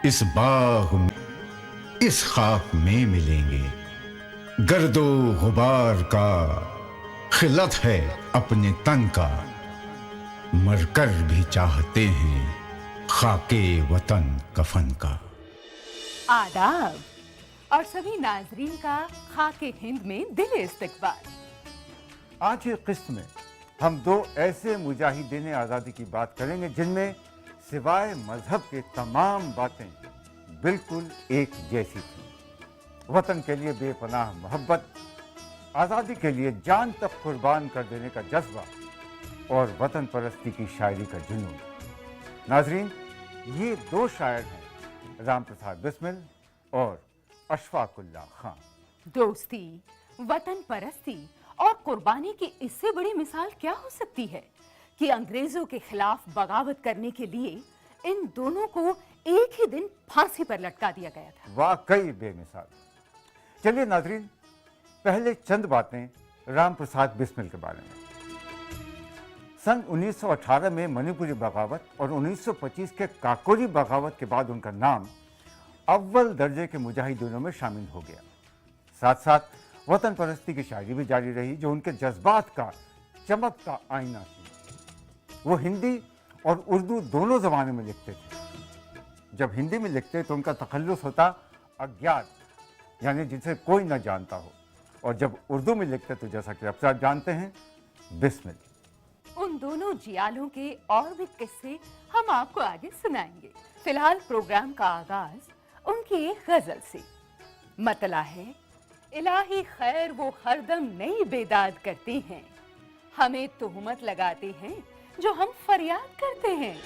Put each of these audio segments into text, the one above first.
इस बाग में, इस खाक में मिलेंगे। गर्दो गुबार का खिलत है अपने तन का, मरकर भी चाहते हैं खाके वतन कफन का। आदाब और सभी नाजरीन का खाके हिंद में दिल इस्तकबाल। आज की किस्त में हम दो ऐसे मुजाहिदीन आज़ादी की बात करेंगे जिनमें सिवाय मजहब के तमाम बातें बिल्कुल एक जैसी थी। वतन के लिए बेपनाह मोहब्बत, आज़ादी के लिए जान तक कुर्बान कर देने का जज्बा और वतन परस्ती की शायरी का जुनून। नाजरीन, ये दो शायर हैं, राम प्रसाद बिस्मिल और अशफाकुल्लाह खान। दोस्ती, वतन परस्ती और कुर्बानी की इससे बड़ी मिसाल क्या हो सकती है कि अंग्रेजों के खिलाफ बगावत करने के लिए इन दोनों को एक ही दिन फांसी पर लटका दिया गया था। वाकई बेमिसाल। चलिए नाजरीन, पहले चंद बातें राम प्रसाद बिस्मिल के बारे में। सन 1918 में मणिपुरी बगावत और 1925 के काकोरी बगावत के बाद उनका नाम अव्वल दर्जे के मुजाहिदीनों में शामिल हो गया। साथ साथ वतन परस्ती की शायरी भी जारी रही जो उनके जज्बात का चमकता आईना थी। वो हिंदी और उर्दू दोनों ज़बानों में लिखते थे। जब हिंदी में लिखते तो उनका तखल्लुस होता अज्ञात, यानी जिसे कोई न जानता हो, और जब उर्दू में लिखते तो जैसा कि आप जानते हैं, बिस्मिल। उन दोनों जियालों के और भी किस्से हम आपको आगे सुनाएंगे। फिलहाल प्रोग्राम का आगाज उनकी एक गजल से। मतला है, इलाही खैर वो हरदम नई बेदाद करते हैं, हमें तुहमत लगाते हैं जो हम फरियाद करते हैं।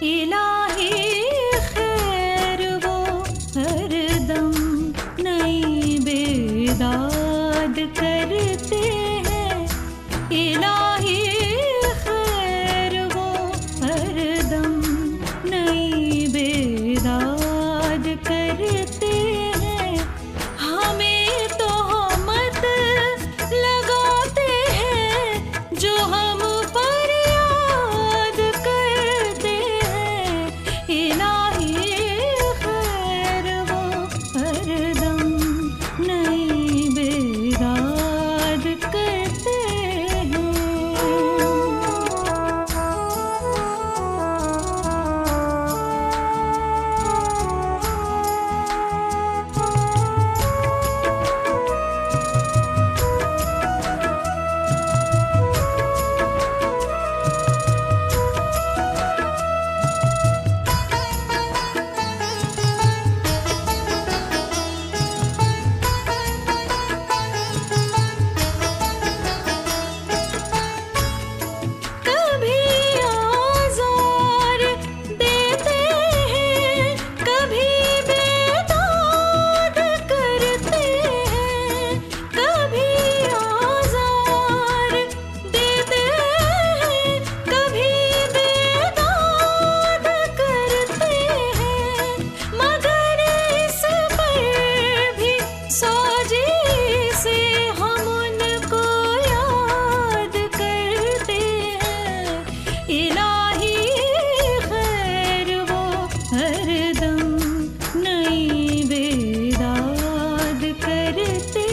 इलाही खैर वो हरदम नई बेदाद करते हैं, इलाही खैर वो हरदम नई बेदाद करते हैं, हमें तोहमत लगाते हैं जो हम फरियाद करते हैं, इलाही खैर वो हरदम नई बेदाद करते हैं। कभी आज़ार देते हैं, कभी बेदाद करते हैं, कभी आज़ार देते हैं, कभी बेदाद करते हैं, मगर इस पर भी सोजी से हम उनको याद करते हैं, इलाही खैर वो हरदम नई बेदाद करते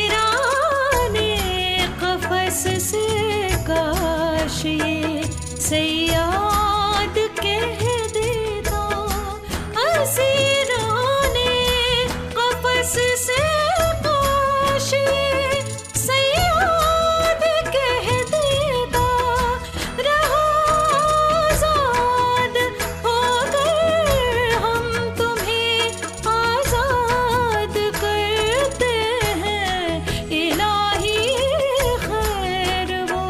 असीराने क़फ़स से काश ये सयाद कह देता, असीराने क़फ़स से काश ये सयाद कह देता, रहा आज़ाद होकर हम तुम्हें आज़ाद करते हैं, इलाही खैर वो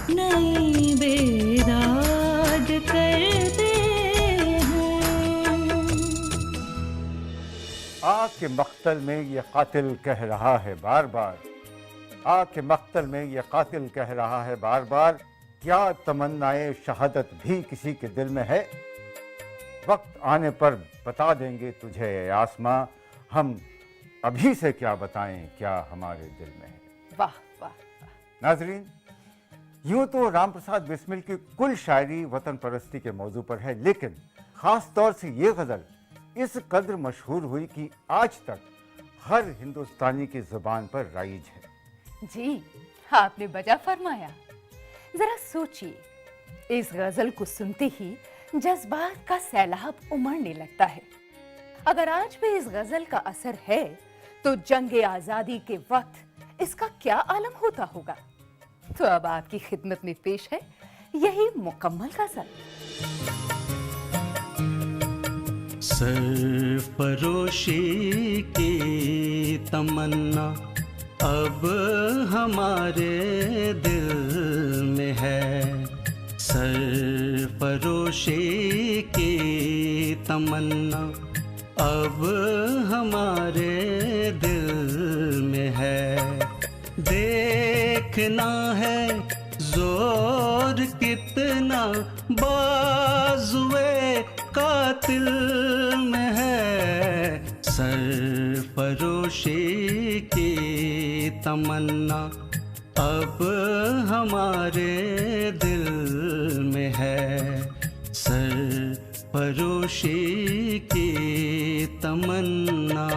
नई बेदाद करते हैं। आग के मख्तल में ये कातिल कह रहा है बार बार, आग के मख्तल में ये कातिल कह रहा है बार बार, क्या तमन्नाए शहादत भी किसी के दिल में है? वक्त आने पर बता देंगे तुझे ए आसमां, हम अभी से क्या बताएं क्या हमारे दिल में है। वाह वाह वाह। नाजरीन, यूं तो राम प्रसाद बिस्मिल की कुल शायरी वतन परस्ती के मौजू पर है, लेकिन ख़ास तौर से ये गज़ल इस कदर मशहूर हुई कि आज तक हर हिंदुस्तानी की ज़ुबान पर राइज है। जी, आपने बजा फरमाया। जरा सोचिए, इस गजल को सुनते ही जज्बात का सैलाब उमड़ने लगता है। अगर आज भी इस गजल का असर है तो जंगे आजादी के वक्त इसका क्या आलम होता होगा। तो अब आपकी खिदमत में पेश है यही मुकम्मल गजल। सरफरोशी की तमन्ना अब हमारे दिल में है, सरफरोशी की तमन्ना अब हमारे दिल में है। देखना है जोर कितना बाजुए कातिल में है, सरफरोशी की तमन्ना अब हमारे दिल में है, सरफरोशी की तमन्ना।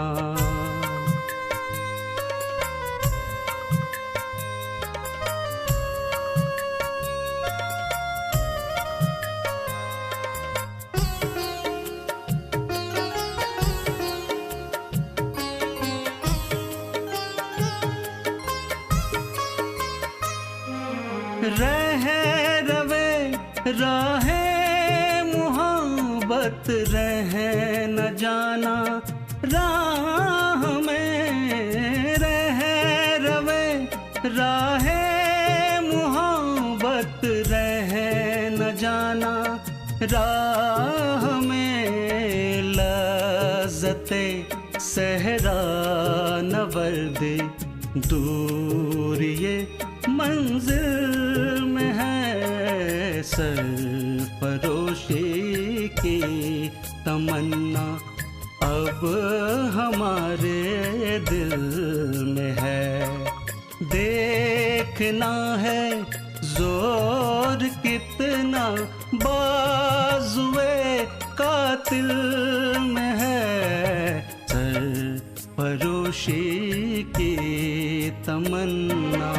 रहे रवे राहे मुहब्बत रहे न जाना राह में, रहे रवे राहे मुहब्बत रहे न जाना राह में, लज़्ज़ते सहरा नवर्दे दूर ये मंजिल में है, सरफरोशी की तमन्ना अब हमारे दिल में है। देखना है जोर कितना बाजुए कातिल में है, सरफरोशी की तमन्ना।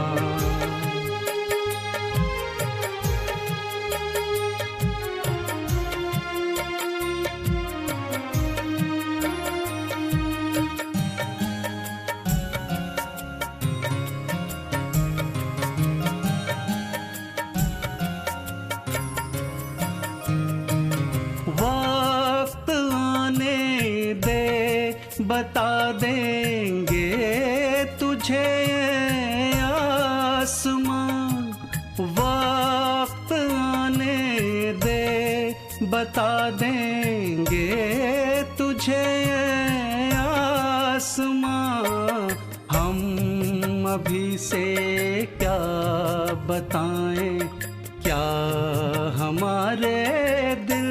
वक्त आने दे बता देंगे तुझे आसमां, वक्त आने दे बता देंगे तुझे आसमां, हम अभी से क्या बताएं क्या हमारे दिल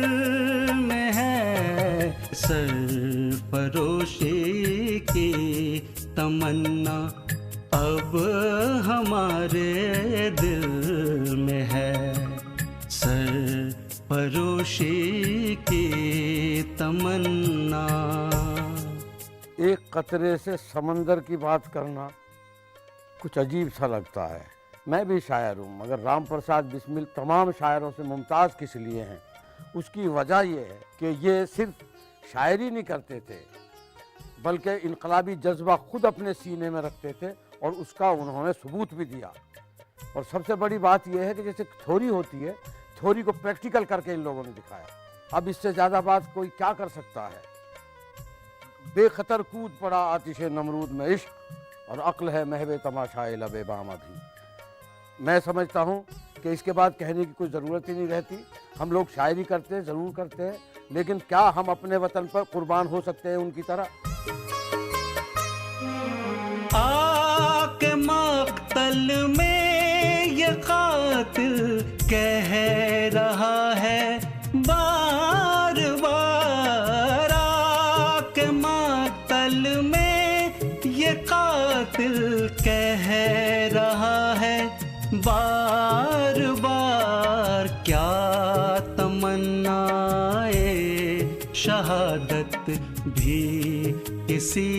में है, सरफरोशी की तमन्ना अब हमारे दिल में है, सरफरोशी की तमन्ना। एक कतरे से समंदर की बात करना कुछ अजीब सा लगता है। मैं भी शायर हूँ, मगर राम प्रसाद बिस्मिल तमाम शायरों से मुमताज़ किस लिए हैं, उसकी वजह ये है कि ये सिर्फ शायरी नहीं करते थे, बल्कि इनकलाबी जज्बा खुद अपने सीने में रखते थे और उसका उन्होंने सबूत भी दिया। और सबसे बड़ी बात यह है कि जैसे थ्योरी होती है, थ्योरी को प्रैक्टिकल करके इन लोगों ने दिखाया। अब इससे ज़्यादा बात कोई क्या कर सकता है। बेखतर कूद पड़ा आतिशे नमरूद में इश्क, और अक्ल है महवे तमाशाए लबे बाम अभी। मैं समझता हूँ कि इसके बाद कहने की कोई ज़रूरत ही नहीं रहती। हम लोग शायरी करते हैं, ज़रूर करते हैं, लेकिन क्या हम अपने वतन पर कुर्बान हो सकते हैं उनकी तरह? आके मक्तल में ये कातिल कह रहा है बार बार, आके मक्तल में ये कातिल कह रहा है बार बार। क्या तमन्नाए शहादत भी किसी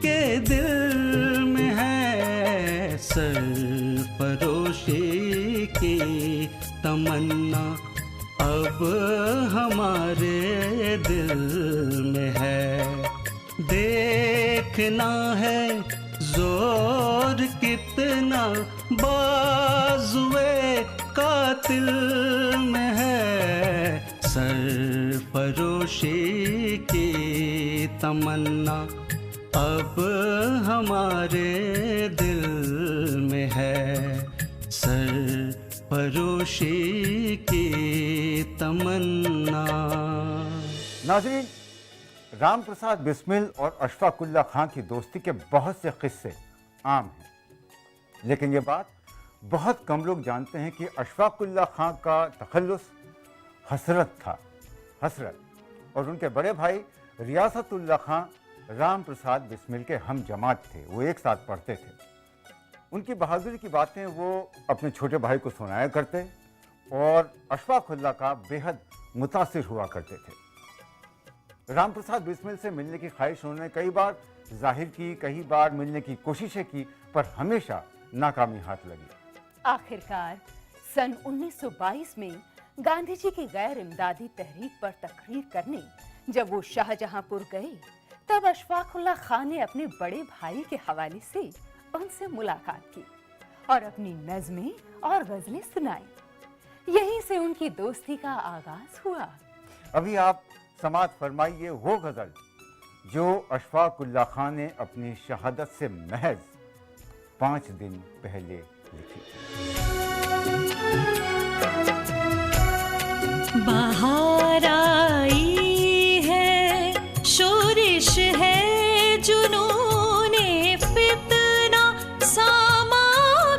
के दिल में है, सरफरोशी की तमन्ना अब हमारे दिल में है। देखना है जोर कितना बाजुए कातिल में है, सरफरोशी की तमन्ना अब हमारे दिल में है, सरफरोशी की तमन्ना। नाज़रीन, राम प्रसाद बिस्मिल और अशफाकुल्ला खां की दोस्ती के बहुत से किस्से आम हैं, लेकिन ये बात बहुत कम लोग जानते हैं कि अशफाकुल्ला खां का तखल्लुस हसरत था, हसरत। और उनके बड़े भाई रियासतुल्ला खां राम प्रसाद बिस्मिल के हम जमात थे, वो एक साथ पढ़ते थे। उनकी बहादुरी की बातें वो अपने छोटे भाई को सुनाया करते और अशफाकुल्ला का बेहद मुतासिर हुआ करते थे। राम प्रसाद बिस्मिल से मिलने की ख्वाहिश उन्होंने कई बार जाहिर की, कई बार मिलने की कोशिशें की, पर हमेशा नाकामी हाथ लगी। आखिरकार सन 1922 में गांधी जी की गैर इमदादी तहरीक पर तकरीर करने जब वो शाहजहांपुर गए, तब अशफाकुल्ला खां ने अपने बड़े भाई के हवाले से उनसे मुलाकात की और अपनी नज़में और गज़लें सुनाई। यहीं से उनकी दोस्ती का आगाज हुआ। अभी आप समाअत फरमाइए वो गज़ल जो अशफाकुल्ला खां ने अपनी शहादत से महज 5 दिन पहले लिखी। बाहर आई है, शोरिश है, जुनूने फितना सामा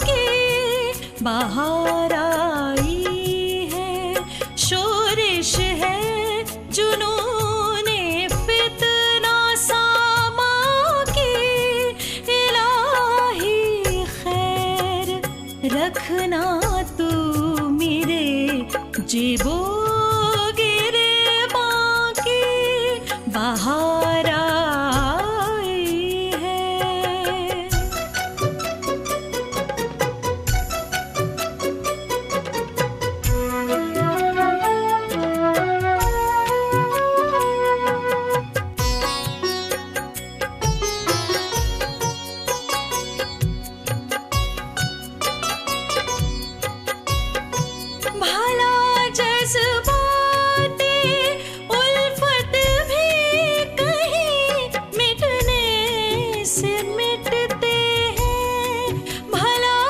के। बाहर आई है, शोरिश है, जुनूने फितना सामा के। इलाही खैर रखना तू मेरे जेबो गिरेबां की। बाहर आई है। भला जज्बाते उल्फत भी कहीं मिटने से मिटते हैं। भला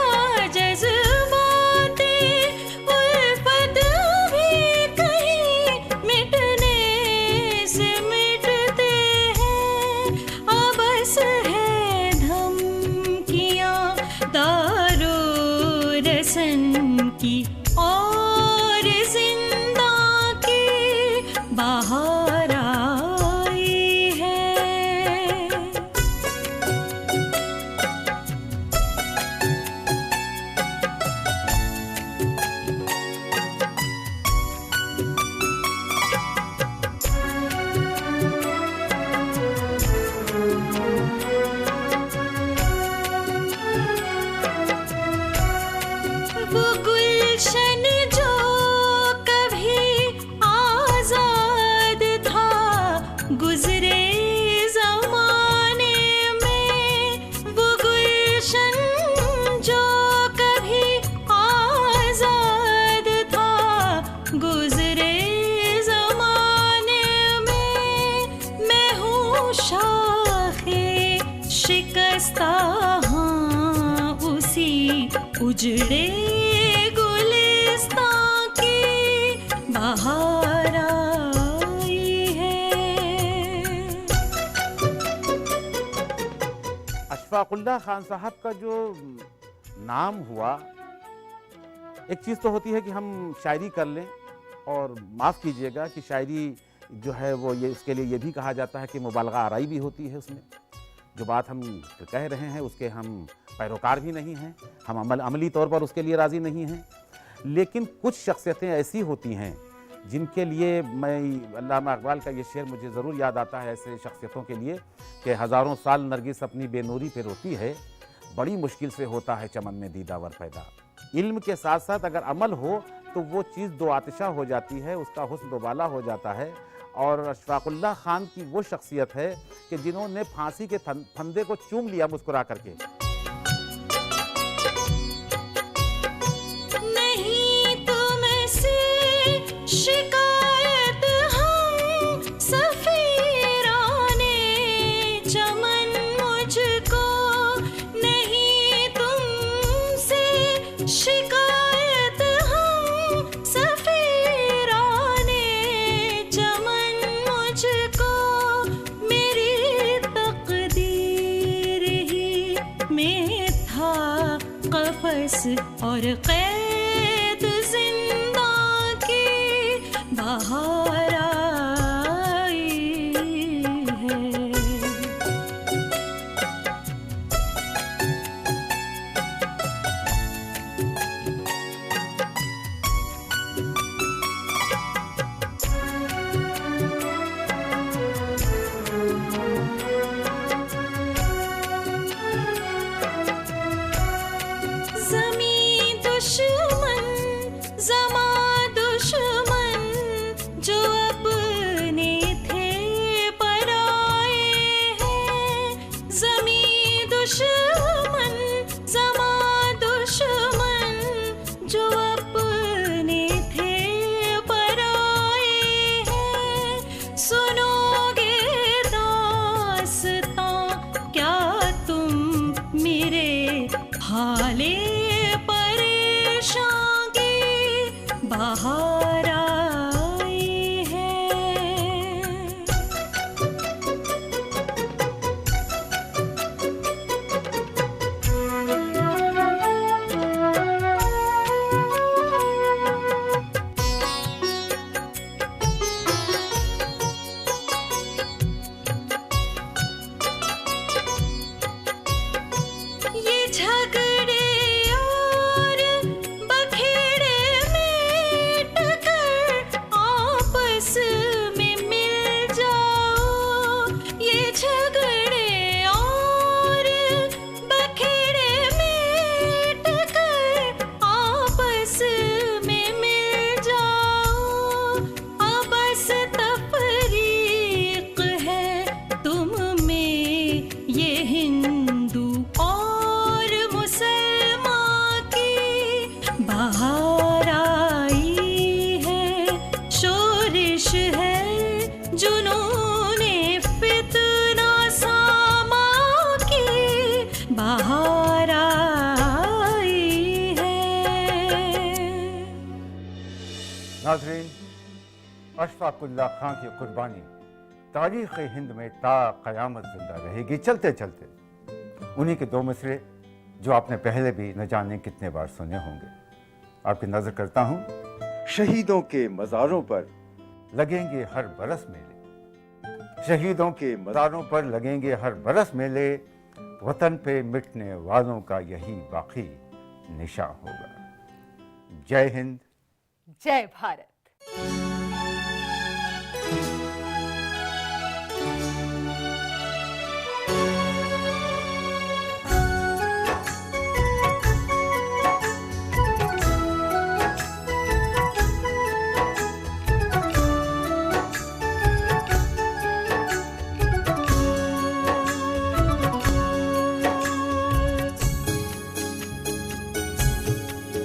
जज्बाते उल्फत भी कहीं मिटने से मिटते हैं। अबस है धमकियाँ दारो रसन की और जिंदा की। बाहर आई है। वो गुलशन जो कभी आजाद था गुजरे जमाने में। वो गुलशन जो कभी आजाद था गुजरे जमाने में। मैं हूँ शाखे शिकस्ता, हाँ उसी उजड़े गुलिस्तां की। बाहर आई है। अशफाकुल्लाह खान साहब का जो नाम हुआ, एक चीज़ तो होती है कि हम शायरी कर लें, और माफ़ कीजिएगा कि शायरी जो है वो ये इसके लिए ये भी कहा जाता है कि मुबालगा आराई भी होती है उसमें। जो बात हम कह रहे हैं उसके हम पैरोकार भी नहीं हैं, हम अमली तौर पर उसके लिए राज़ी नहीं हैं। लेकिन कुछ शख्सियतें ऐसी होती हैं जिनके लिए मैं अल्लामा इकबाल का ये शेर मुझे ज़रूर याद आता है ऐसे शख्सियतों के लिए कि हज़ारों साल नरगिस अपनी बेनूरी पे रोती है, बड़ी मुश्किल से होता है चमन में दीदावर पैदा। इल्म के साथ साथ अगर अमल हो तो वो चीज़ दो आतिशा हो जाती है, उसका हुस्न दोबाला हो जाता है। और अशफाकुल्लाह खान की वो शख्सियत है कि जिन्होंने फांसी के फंदे को चूम लिया मुस्कुरा करके। नहीं तुमसे शिकायत हम सफीराने चमन मुझको, नहीं तुमसे शिकायत हम सफीराने चमन मुझको, मेरी तकदीर ही में था कफस और कैद जिंदा की बहार आई है। ज़मीं दुश्मन ज़मा दुश्मन जो अपने थे पराए हैं, ज़मीं दुश्मन ज़मा दुश्मन जो अपने थे पराए हैं। सुनोगे दास्तां क्या तुम मेरे हाले परेशान की बहार आई है। ये झगड़े और बखेड़े मिट कर आपस में मिल जाओ, ये झगड़े और बखेड़े मिट कर आपस में मिल जाओ। अब बस तफरीक है तुम में ये हिंदू और मुसलमान की बहार आई है। शोरिश है जुनूने फितना सामा की बहार आई है। नाज़रीन, अशफाकुल्लाह खान की कुर्बानी तारीख़ हिंद में ता क़यामत जिंदा रहेगी। चलते चलते उन्हीं के दो मिसरे जो आपने पहले भी न जाने कितने बार सुने होंगे, आपकी नज़र करता हूँ। शहीदों के मज़ारों पर लगेंगे हर बरस मेले, शहीदों के मज़ारों पर लगेंगे हर बरस मेले, वतन पे मिटने वालों का यही बाकी निशान होगा। जय हिंद, जय भारत।